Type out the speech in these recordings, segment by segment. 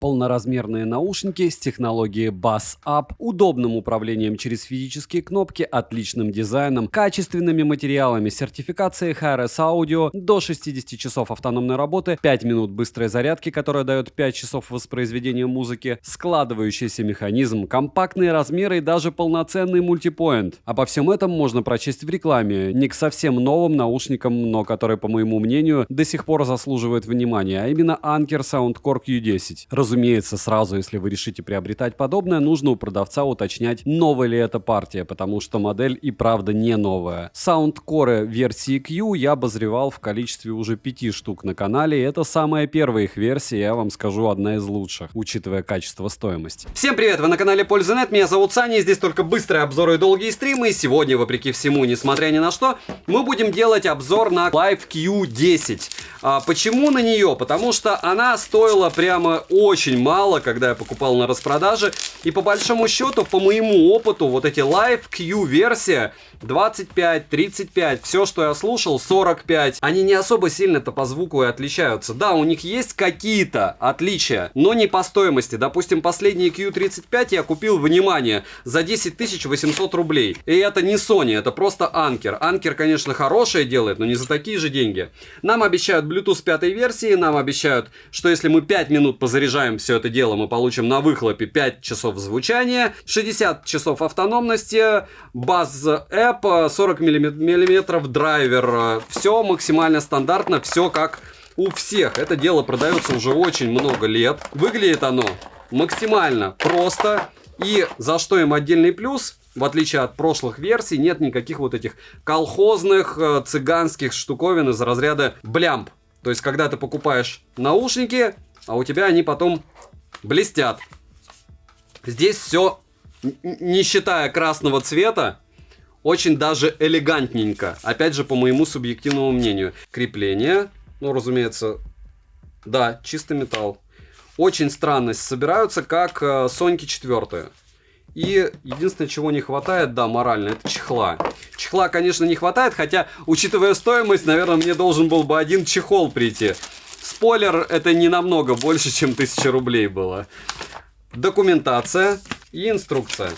Полноразмерные наушники с технологией Bass Up, удобным управлением через физические кнопки, отличным дизайном, качественными материалами, сертификацией HRS Audio, до 60 часов автономной работы, 5 минут быстрой зарядки, которая дает 5 часов воспроизведения музыки, складывающийся механизм, компактные размеры и даже полноценный мультипоинт. Обо всем этом можно прочесть в рекламе, не к совсем новым наушникам, но которые, по моему мнению, до сих пор заслуживают внимания, а именно Anker Soundcore Q10. Разумеется, сразу, если вы решите приобретать подобное, нужно у продавца уточнять, новая ли эта партия, потому что модель и правда не новая. Soundcore версии Q я обозревал в количестве уже 5 штук на канале, и это самая первая их версия, я вам скажу, одна из лучших, учитывая качество-стоимость. Всем привет, вы на канале Пользы.нет, меня зовут Саня, и здесь только быстрые обзоры и долгие стримы, и сегодня, вопреки всему, несмотря ни на что, мы будем делать обзор на Live Q10. Почему на нее? Потому что она стоила прямо очень мало, когда я покупал на распродаже. И по большому счету, по моему опыту, вот эти Live Q версия 25, 35, все, что я слушал, 45, они не особо сильно-то по звуку и отличаются. Да, у них есть какие-то отличия, но не по стоимости. Допустим, последний Q35 я купил, внимание, за 10 800 рублей. И это не Sony, это просто Anker. Anker, конечно, хорошее делает, но не за такие же деньги. Нам обещают Bluetooth 5 версии, нам обещают, что если мы 5 минут позаряжаем все это дело, мы получим на выхлопе 5 часов звучания, 60 часов автономности, Bass App, 40 мм драйвер. Все максимально стандартно, все как у всех. Это дело продается уже очень много лет. Выглядит оно максимально просто. И за что им отдельный плюс, в отличие от прошлых версий, нет никаких вот этих колхозных, цыганских штуковин из разряда блямп. То есть, когда ты покупаешь наушники, а у тебя они потом блестят. Здесь все, не считая красного цвета, очень даже элегантненько. Опять же, по моему субъективному мнению. Крепление, ну, разумеется, да, чистый металл. Очень странно собираются, как Соньки 4. И единственное, чего не хватает, да, морально, это чехла. Чехла, конечно, не хватает, хотя, учитывая стоимость, наверное, мне должен был бы один чехол прийти. Спойлер, это не намного больше, чем 1000 рублей было. Документация и инструкция.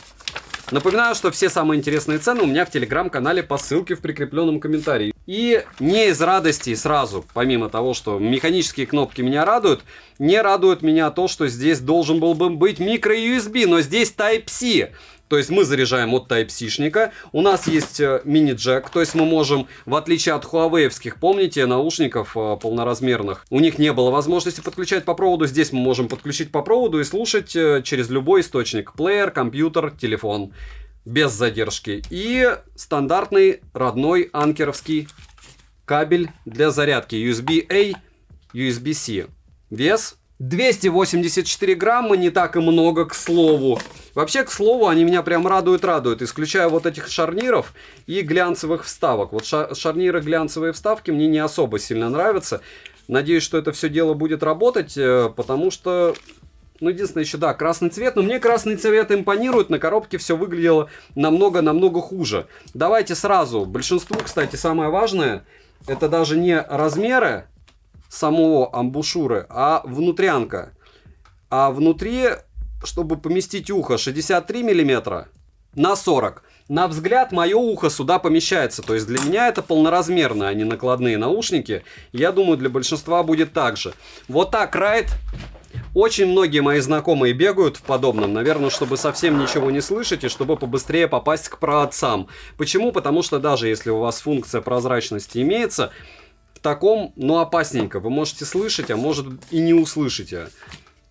Напоминаю, что все самые интересные цены у меня в телеграм-канале по ссылке в прикрепленном комментарии. И не из радости сразу, помимо того, что механические кнопки меня радуют, не радует меня то, что здесь должен был бы быть микро-USB, но здесь Type-C. То есть мы заряжаем от Type-C-шника, у нас есть мини-джек, то есть мы можем, в отличие от хуавеевских, помните, наушников полноразмерных, у них не было возможности подключать по проводу, здесь мы можем подключить по проводу и слушать через любой источник, плеер, компьютер, телефон, без задержки. И стандартный родной анкеровский кабель для зарядки USB-A, USB-C. Вес 284 грамма, не так и много, к слову. Вообще, к слову, они меня прям радуют. Исключая вот этих шарниров и глянцевых вставок. Вот шарниры, глянцевые вставки мне не особо сильно нравятся. Надеюсь, что это все дело будет работать, потому что... Ну, единственное еще, да, красный цвет. Но мне красный цвет импонирует. На коробке все выглядело намного-намного хуже. Давайте сразу. Большинству, кстати, самое важное, это даже не размеры самого амбушюры, а внутрянка. А внутри, чтобы поместить ухо, 63 мм на 40. На взгляд, мое ухо сюда помещается. То есть для меня это полноразмерные, а не накладные наушники. Я думаю, для большинства будет так же. Вот так, Райт. Очень многие мои знакомые бегают в подобном, наверное, чтобы совсем ничего не слышать и чтобы побыстрее попасть к праотцам. Почему? Потому что даже если у вас функция прозрачности имеется, в таком, ну, опасненько. Вы можете слышать, а может и не услышите.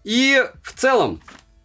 И в целом...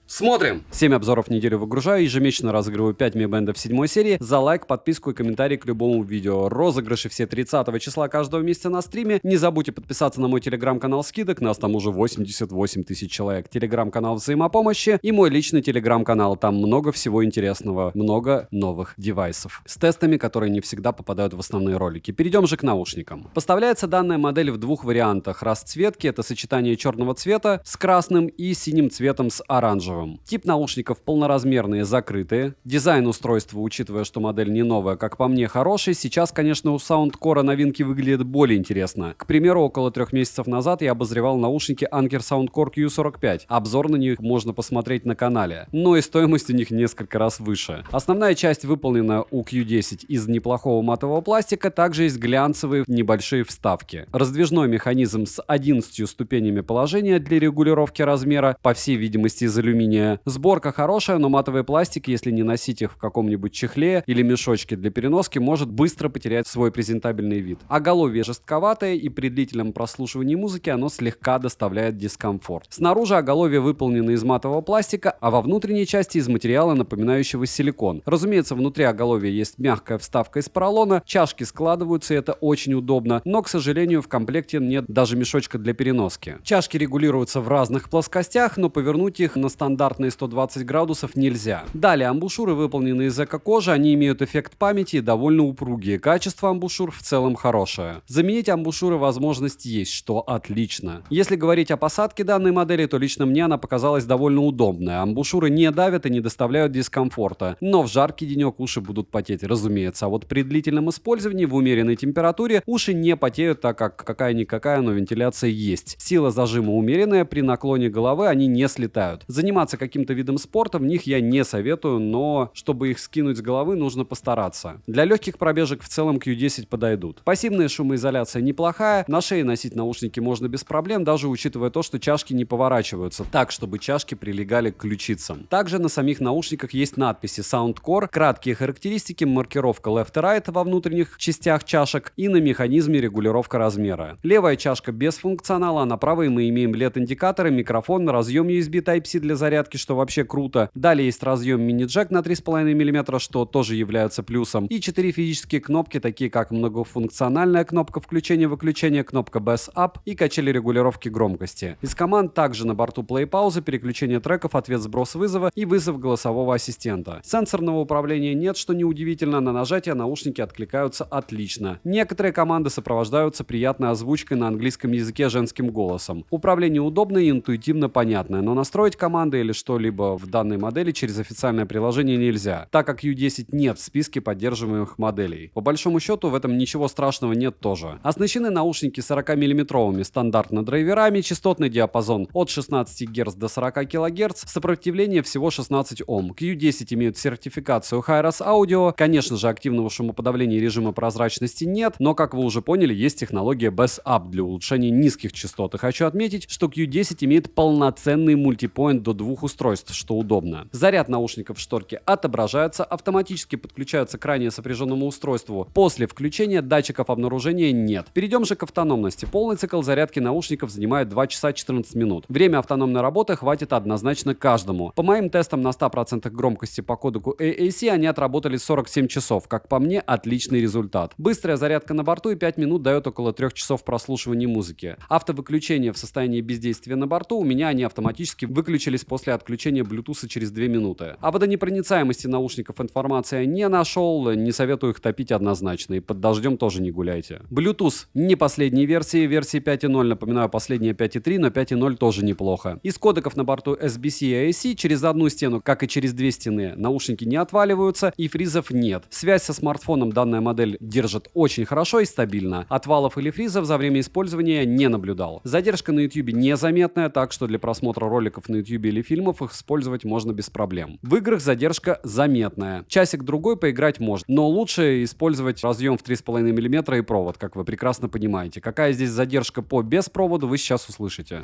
Смотрим. 7 обзоров в неделю выгружаю, ежемесячно разыгрываю 5 ми-бендов 7 серии. За лайк, подписку и комментарий к любому видео. Розыгрыши все 30 числа каждого месяца на стриме. Не забудьте подписаться на мой телеграм-канал скидок. Нас там уже 88 тысяч человек. Телеграм-канал взаимопомощи и мой личный телеграм-канал. Там много всего интересного. Много новых девайсов. С тестами, которые не всегда попадают в основные ролики. Перейдем же к наушникам. Поставляется данная модель в двух вариантах расцветки. Это сочетание черного цвета с красным и синим цветом с оранжевым. дешевым. Тип наушников полноразмерные, закрытые. Дизайн устройства, учитывая, что модель не новая, как по мне, хороший. Сейчас, конечно, у Soundcore новинки выглядят более интересно. К примеру, около 3 месяцев назад я обозревал наушники Anker Soundcore Q45. Обзор на них можно посмотреть на канале. Но и стоимость у них несколько раз выше. Основная часть выполнена у Q10 из неплохого матового пластика, также есть глянцевые небольшие вставки. Раздвижной механизм с 11 ступенями положения для регулировки размера, по всей видимости из алюминия. Сборка хорошая, но матовый пластик, если не носить их в каком-нибудь чехле или мешочке для переноски, может быстро потерять свой презентабельный вид. Оголовье жестковатое, и при длительном прослушивании музыки оно слегка доставляет дискомфорт. Снаружи оголовье выполнено из матового пластика, а во внутренней части из материала, напоминающего силикон. Разумеется, внутри оголовья есть мягкая вставка из поролона, чашки складываются, и это очень удобно, но, к сожалению, в комплекте нет даже мешочка для переноски. Чашки регулируются в разных плоскостях, но повернуть их на стандартные 120 градусов нельзя. Далее, амбушюры выполнены из эко-кожи, они имеют эффект памяти и довольно упругие. Качество амбушюр в целом хорошее. Заменить амбушюры возможность есть, что отлично. Если говорить о посадке данной модели, то лично мне она показалась довольно удобная. Амбушюры не давят и не доставляют дискомфорта, но в жаркий денек уши будут потеть, разумеется. А вот при длительном использовании в умеренной температуре уши не потеют, так как какая-никакая, но вентиляция есть. Сила зажима умеренная, при наклоне головы они не слетают. Заниматься каким-то видом спорта в них я не советую, но чтобы их скинуть с головы, нужно постараться. Для легких пробежек в целом Q10 подойдут. Пассивная шумоизоляция неплохая, на шее носить наушники можно без проблем, даже учитывая то, что чашки не поворачиваются так, чтобы чашки прилегали к ключицам. Также на самих наушниках есть надписи Soundcore, краткие характеристики, маркировка left и right во внутренних частях чашек и на механизме регулировка размера. Левая чашка без функционала, а на правой мы имеем LED-индикаторы, микрофон, разъем USB Type-C для зарядки, что вообще круто. Далее есть разъем мини-джек на 3,5 мм, что тоже является плюсом. И 4 физические кнопки, такие как многофункциональная кнопка включения-выключения, кнопка Bass Up и качели регулировки громкости. Из команд также на борту плей-пауза, переключение треков, ответ-сброс вызова и вызов голосового ассистента. Сенсорного управления нет, что неудивительно, на нажатие наушники откликаются отлично. Некоторые команды сопровождаются приятной озвучкой на английском языке женским голосом. Управление удобное и интуитивно понятное, но настроить команды или что-либо в данной модели через официальное приложение нельзя, так как U10 нет в списке поддерживаемых моделей. По большому счету в этом ничего страшного нет тоже. Оснащены наушники 40-мм стандартно драйверами, частотный диапазон от 16 Гц до 40 кГц, сопротивление всего 16 Ом. Q10 имеют сертификацию Hi-Res Audio, конечно же активного шумоподавления и режима прозрачности нет, но как вы уже поняли, есть технология Bass Up для улучшения низких частот. И хочу отметить, что Q10 имеет полноценный мультипоинт до 2 устройств, что удобно. Заряд наушников в шторке отображается, автоматически подключается к ранее сопряженному устройству. После включения датчиков обнаружения нет. Перейдем же к автономности. Полный цикл зарядки наушников занимает 2 часа 14 минут. Время автономной работы хватит однозначно каждому. По моим тестам на 100% громкости по кодеку AAC они отработали 47 часов. Как по мне, отличный результат. Быстрая зарядка на борту и 5 минут дает около 3 часов прослушивания музыки. Автовыключение в состоянии бездействия на борту, у меня они автоматически выключились после отключения Bluetooth через 2 минуты. О водонепроницаемости наушников информации не нашел, не советую их топить однозначно, и под дождем тоже не гуляйте. Bluetooth не последней версии 5.0, напоминаю, последняя 5.3, но 5.0 тоже неплохо. Из кодеков на борту SBC и AAC через одну стену, как и через две стены, наушники не отваливаются и фризов нет. Связь со смартфоном данная модель держит очень хорошо и стабильно. Отвалов или фризов за время использования не наблюдал. Задержка на YouTube незаметная, так что для просмотра роликов на YouTube или фильмов их использовать можно без проблем. В играх задержка заметная. Часик-другой поиграть можно, но лучше использовать разъем в 3,5 мм и провод, как вы прекрасно понимаете. Какая здесь задержка по беспроводу, вы сейчас услышите.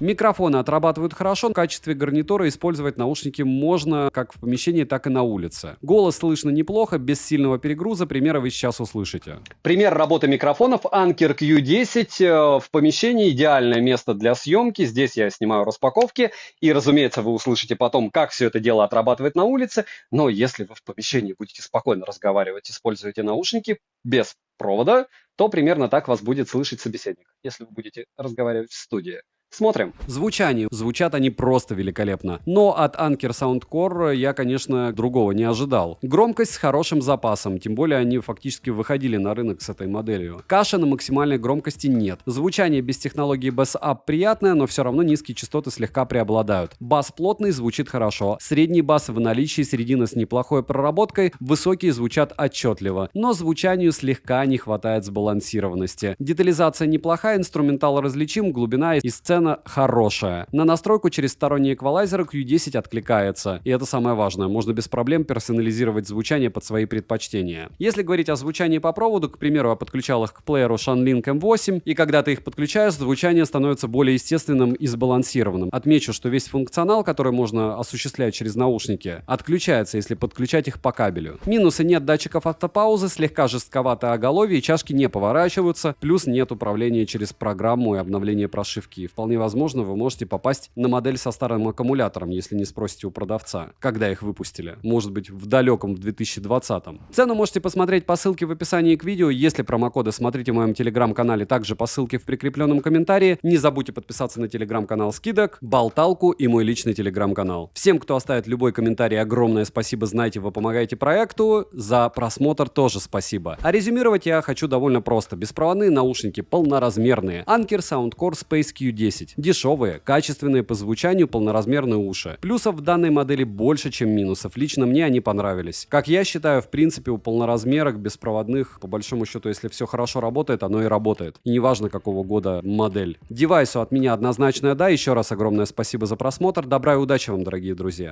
Микрофоны отрабатывают хорошо, в качестве гарнитура использовать наушники можно как в помещении, так и на улице. Голос слышно неплохо, без сильного перегруза, примеры вы сейчас услышите. Пример работы микрофонов Anker Q10 в помещении, идеальное место для съемки. Здесь я снимаю распаковки, и, разумеется, вы услышите потом, как все это дело отрабатывает на улице, но если вы в помещении будете спокойно разговаривать, используете наушники без провода, то примерно так вас будет слышать собеседник, если вы будете разговаривать в студии. Смотрим. Звучание. Звучат они просто великолепно. Но от Anker Soundcore я, конечно, другого не ожидал. Громкость с хорошим запасом, тем более они фактически выходили на рынок с этой моделью. Каша на максимальной громкости нет. Звучание без технологии Bass Up приятное, но все равно низкие частоты слегка преобладают. Бас плотный, звучит хорошо. Средний бас в наличии, середина с неплохой проработкой, высокие звучат отчетливо. Но звучанию слегка не хватает сбалансированности. Детализация неплохая, инструментал различим, глубина и сцена хорошая. На настройку через сторонние эквалайзеры Q10 откликается. И это самое важное. Можно без проблем персонализировать звучание под свои предпочтения. Если говорить о звучании по проводу, к примеру, я подключал их к плееру Shanlink M8, и когда ты их подключаешь, звучание становится более естественным и сбалансированным. Отмечу, что весь функционал, который можно осуществлять через наушники, отключается, если подключать их по кабелю. Минусы: нет датчиков автопаузы, слегка жестковатое оголовье, и чашки не поворачиваются, плюс нет управления через программу и обновление прошивки. Вполне возможно, вы можете попасть на модель со старым аккумулятором, если не спросите у продавца, когда их выпустили. Может быть, в далеком 2020-м. Цену можете посмотреть по ссылке в описании к видео. Если промокоды, смотрите в моем телеграм-канале, также по ссылке в прикрепленном комментарии. Не забудьте подписаться на телеграм-канал скидок, болталку и мой личный телеграм-канал. Всем, кто оставит любой комментарий, огромное спасибо. Знаете, вы помогаете проекту. За просмотр тоже спасибо. А резюмировать я хочу довольно просто. Беспроводные наушники, полноразмерные. Anker Soundcore Space Q10. Дешевые, качественные по звучанию, полноразмерные уши. Плюсов в данной модели больше, чем минусов. Лично мне они понравились. Как я считаю, в принципе, у полноразмерок, беспроводных, по большому счету, если все хорошо работает, оно и работает. И неважно, какого года модель. Девайсу от меня однозначное да. Еще раз огромное спасибо за просмотр. Добра и удачи вам, дорогие друзья.